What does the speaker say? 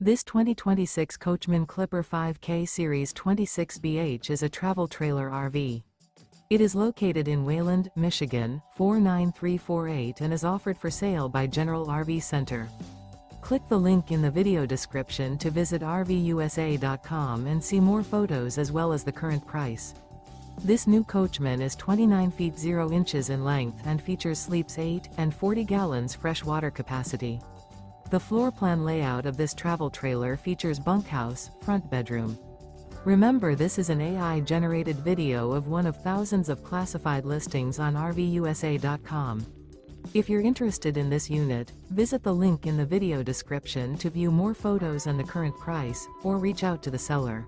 This 2026 Coachmen Clipper 5K Series 26BH is a travel trailer RV. It is located in Wayland, Michigan, 49348 and is offered for sale by General RV Center. Click the link in the video description to visit RVUSA.com and see more photos as well as the current price. This new Coachmen is 29 feet 0 inches in length and features sleeps 8 and 40 gallons fresh water capacity. The floor plan layout of this travel trailer features bunkhouse, front bedroom. Remember, this is an AI-generated video of one of thousands of classified listings on RVUSA.com. If you're interested in this unit, visit the link in the video description to view more photos and the current price, or reach out to the seller.